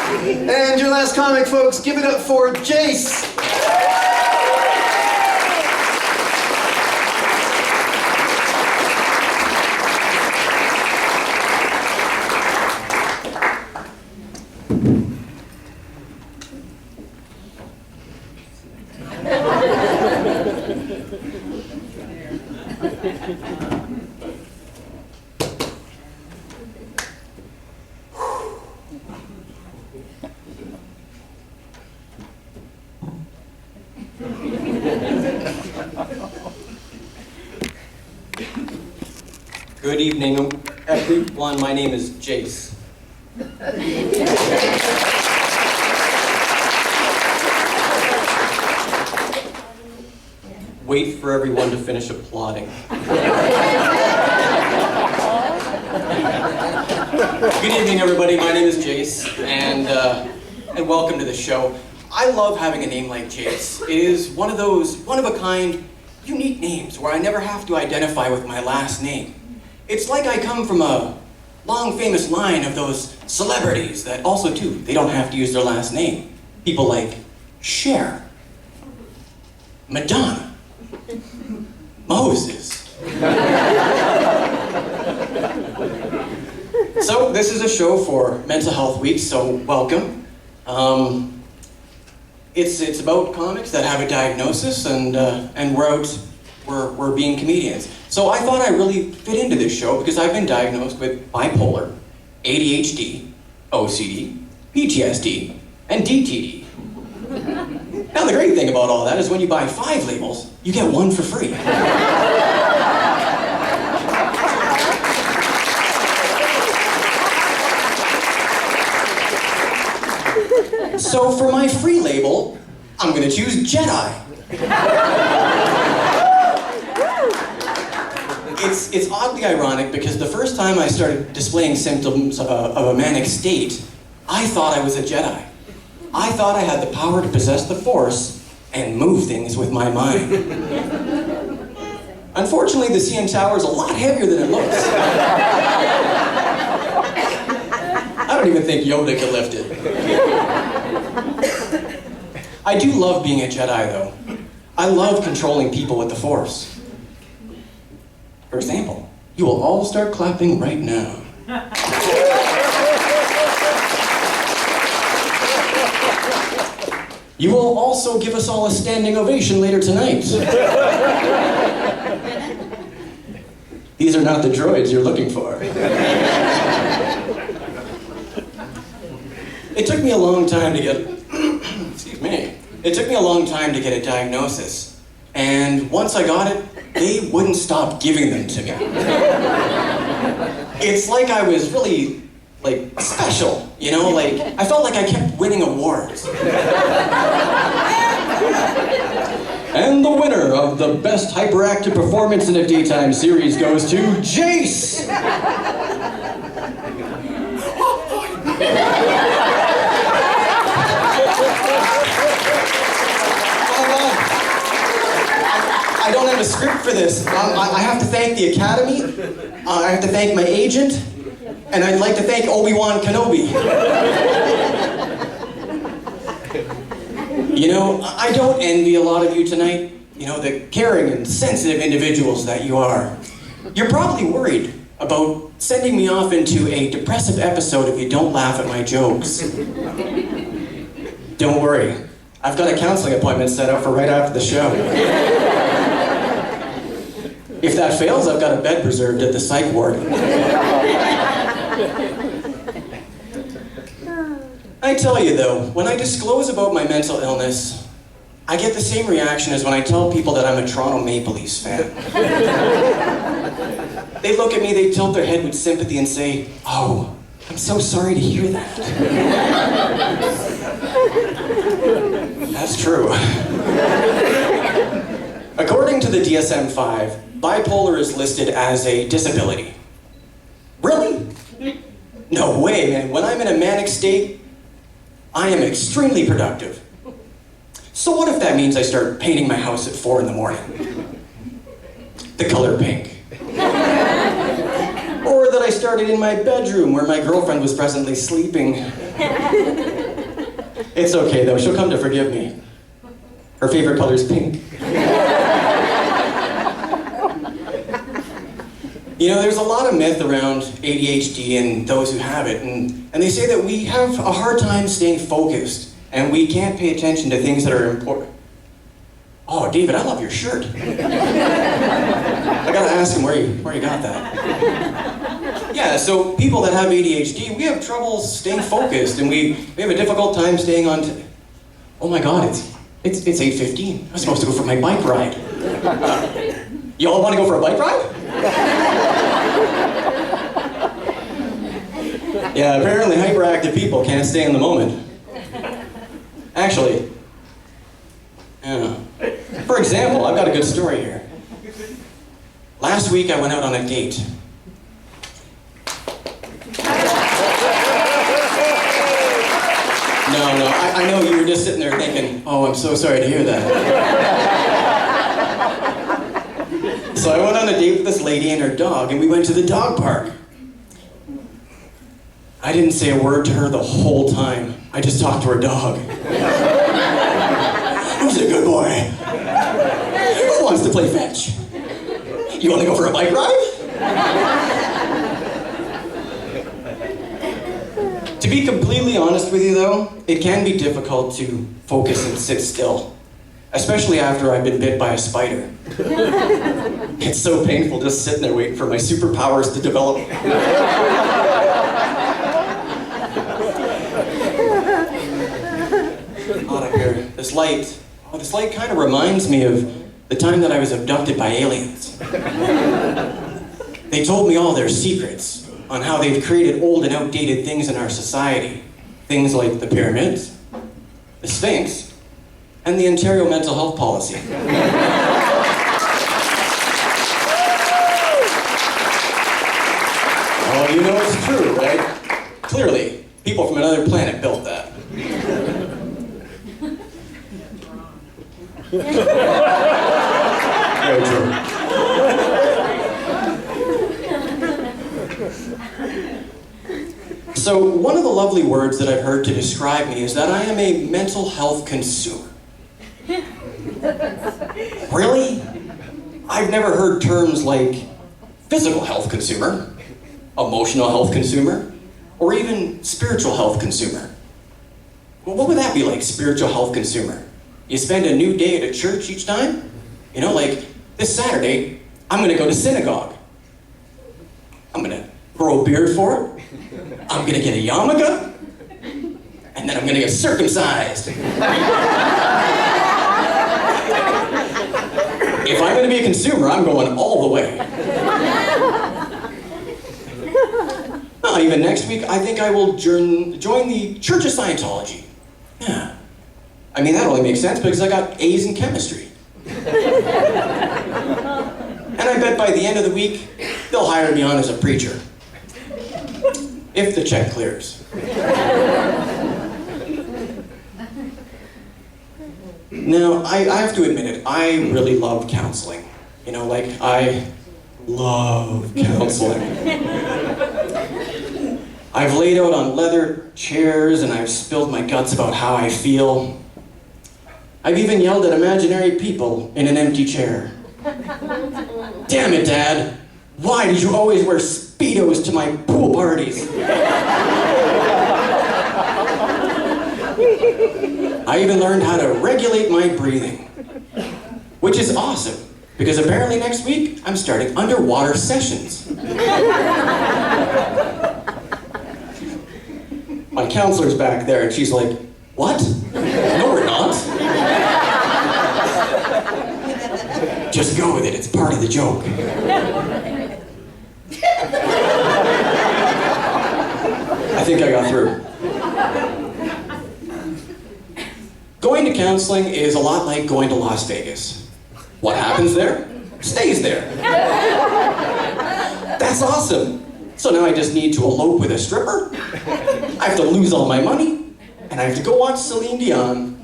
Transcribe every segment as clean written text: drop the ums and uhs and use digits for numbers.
And your last comic, folks, give it up for Jase. Good evening, everyone. My name is Jase. Wait for everyone to finish applauding. Good evening, everybody. My name is Jase, and welcome to the show. I love having a name like Jase. It is one of those one-of-a-kind, unique names where I never have to identify with my last name. It's like I come from a long, famous line of those celebrities that also, too, they don't have to use their last name. People like Cher, Madonna, Moses. So this is a show for Mental Health Week, so welcome. It's about comics that have a diagnosis, and we're being comedians. So I thought I really fit into this show because I've been diagnosed with bipolar, ADHD, OCD, PTSD, and DTD. Now the great thing about all that is when you buy 5 labels, you get 1 for free. So for my free label, I'm gonna choose Jedi. It's oddly ironic because the first time I started displaying symptoms of a manic state, I thought I was a Jedi. I thought I had the power to possess the Force and move things with my mind. Unfortunately, the CN Tower is a lot heavier than it looks. I don't even think Yoda could lift it. I do love being a Jedi, though. I love controlling people with the Force. For example, you will all start clapping right now. You will also give us all a standing ovation later tonight. These are not the droids you're looking for. It took me a long time to get, excuse me. It took me a long time to get a diagnosis. And once I got it, they wouldn't stop giving them to me. It's like I was really, special, you know? I felt like I kept winning awards. And the winner of the best hyperactive performance in a daytime series goes to Jase! I don't have a script for this. I have to thank the Academy, I have to thank my agent, and I'd like to thank Obi-Wan Kenobi. You know, I don't envy a lot of you tonight, you know, the caring and sensitive individuals that you are. You're probably worried about sending me off into a depressive episode if you don't laugh at my jokes. Don't worry, I've got a counseling appointment set up for right after the show. If that fails, I've got a bed reserved at the psych ward. I tell you though, when I disclose about my mental illness, I get the same reaction as when I tell people that I'm a Toronto Maple Leafs fan. They look at me, they tilt their head with sympathy and say, "Oh, I'm so sorry to hear that." That's true. According to the DSM-5, bipolar is listed as a disability. Really? No way, man. When I'm in a manic state, I am extremely productive. So what if that means I start painting my house at 4 in the morning? The color pink. Or that I started in my bedroom where my girlfriend was presently sleeping. It's okay though, she'll come to forgive me. Her favorite color is pink. You know, there's a lot of myth around ADHD and those who have it, and they say that we have a hard time staying focused, and we can't pay attention to things that are important. Oh, David, I love your shirt. I gotta ask him where you got that. Yeah, so people that have ADHD, we have trouble staying focused, and we have a difficult time staying on oh my God, it's 8:15. I'm supposed to go for my bike ride. You all want to go for a bike ride? Yeah, apparently hyperactive people can't stay in the moment. Actually, yeah. For example, I've got a good story here. Last week I went out on a date. No, I know you were just sitting there thinking, oh, I'm so sorry to hear that. So I went on a date with this lady and her dog, and we went to the dog park. I didn't say a word to her the whole time. I just talked to her dog. Who's a good boy? Who wants to play fetch? You want to go for a bike ride? To be completely honest with you though, it can be difficult to focus and sit still. Especially after I've been bit by a spider. It's so painful just sitting there waiting for my superpowers to develop. Out of here. This light kind of reminds me of the time that I was abducted by aliens. They told me all their secrets on how they've created old and outdated things in our society. Things like the pyramids, the Sphinx, and the Ontario mental health policy. Oh, you know it's true, right? Clearly, people from another planet built that. Very true. So, one of the lovely words that I've heard to describe me is that I am a mental health consumer. Really? I've never heard terms like physical health consumer, emotional health consumer, or even spiritual health consumer. Well, what would that be like, spiritual health consumer? You spend a new day at a church each time? You know, like this Saturday, I'm gonna go to synagogue. I'm gonna grow a beard for it. I'm gonna get a yarmulke. And then I'm gonna get circumcised. If I'm gonna be a consumer, I'm going all the way. Well, even next week, I think I will join the Church of Scientology. Yeah. I mean, that only makes sense because I got A's in chemistry. And I bet by the end of the week, they'll hire me on as a preacher. If the check clears. Now, I have to admit it, I really love counseling. You know, like, I love counseling. I've laid out on leather chairs and I've spilled my guts about how I feel. I've even yelled at imaginary people in an empty chair. Damn it, Dad! Why did you always wear Speedos to my pool parties? I even learned how to regulate my breathing. Which is awesome, because apparently next week, I'm starting underwater sessions. My counselor's back there, and she's like, what? No, we're not. Just go with it, it's part of the joke. I think I got through. Going to counseling is a lot like going to Las Vegas. What happens there, stays there. That's awesome. So now I just need to elope with a stripper. I have to lose all my money, and I have to go watch Celine Dion.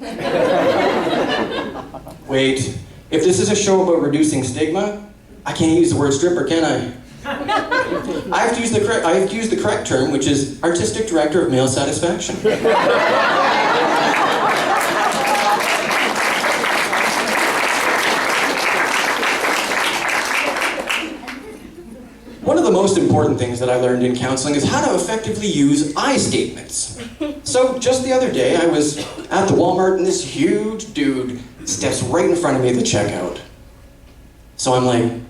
Wait, if this is a show about reducing stigma, I can't use the word stripper, can I? I have to use the correct term, which is artistic director of male satisfaction. most important things that I learned in counseling is how to effectively use I statements. So just the other day, I was at the Walmart and this huge dude steps right in front of me at the checkout. So I'm like,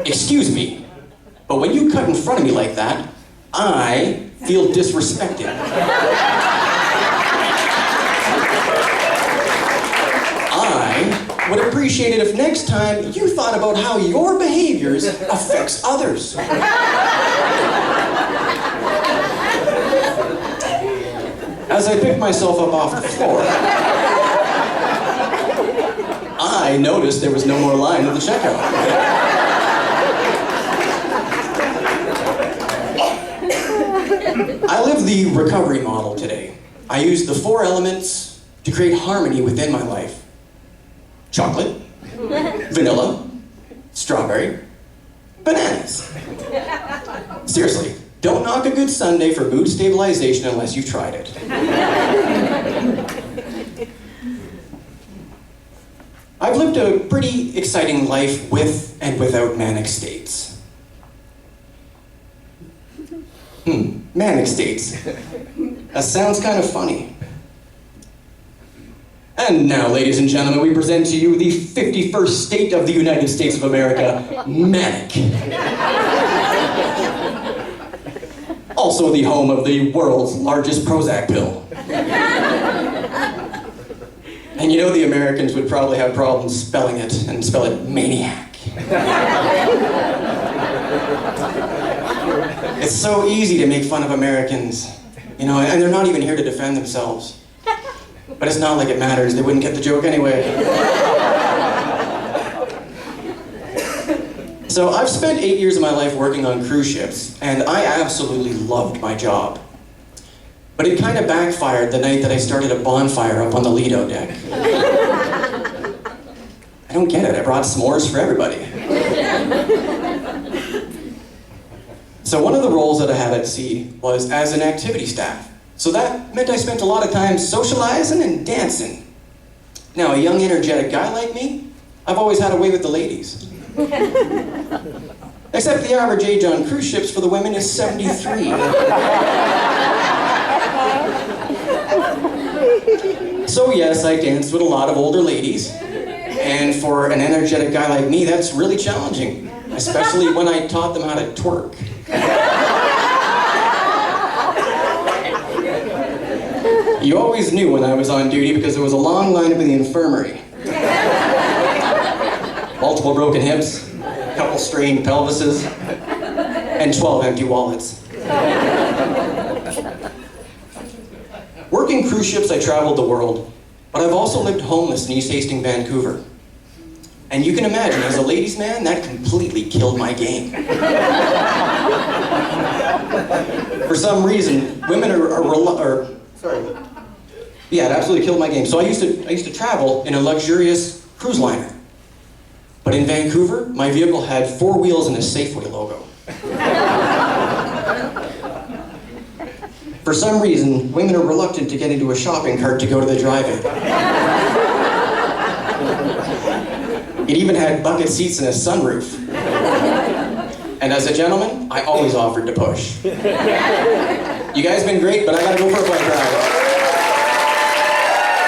excuse me, but when you cut in front of me like that, I feel disrespected. I would appreciate it if next time you thought about how your behaviors affects others. As I picked myself up off the floor, I noticed there was no more line at the checkout. I live the recovery model today. I use the 4 elements to create harmony within my life. Chocolate, vanilla, strawberry, bananas. Seriously, don't knock a good sundae for mood stabilization unless you've tried it. I've lived a pretty exciting life with and without manic states. Manic states. That sounds kind of funny. And now, ladies and gentlemen, we present to you the 51st state of the United States of America, manic. Also the home of the world's largest Prozac pill. And you know the Americans would probably have problems spelling it, and spell it maniac. It's so easy to make fun of Americans, you know, and they're not even here to defend themselves. But it's not like it matters, they wouldn't get the joke anyway. So I've spent 8 years of my life working on cruise ships, and I absolutely loved my job. But it kind of backfired the night that I started a bonfire up on the Lido deck. I don't get it, I brought s'mores for everybody. So one of the roles that I had at sea was as an activity staff. So that meant I spent a lot of time socializing and dancing. Now, a young, energetic guy like me, I've always had a way with the ladies. Except the average age on cruise ships for the women is 73. So yes, I danced with a lot of older ladies. And for an energetic guy like me, that's really challenging. Especially when I taught them how to twerk. You always knew when I was on duty because there was a long lineup in the infirmary. Multiple broken hips, a couple strained pelvises, and 12 empty wallets. Working cruise ships, I traveled the world, but I've also lived homeless in East Hastings, Vancouver. And you can imagine, as a ladies' man, that completely killed my game. For some reason, women yeah, it absolutely killed my game. So I used to travel in a luxurious cruise liner. But in Vancouver, my vehicle had 4 wheels and a Safeway logo. For some reason, women are reluctant to get into a shopping cart to go to the drive-in. It even had bucket seats and a sunroof. And as a gentleman, I always offered to push. You guys been great, but I gotta go for a bite.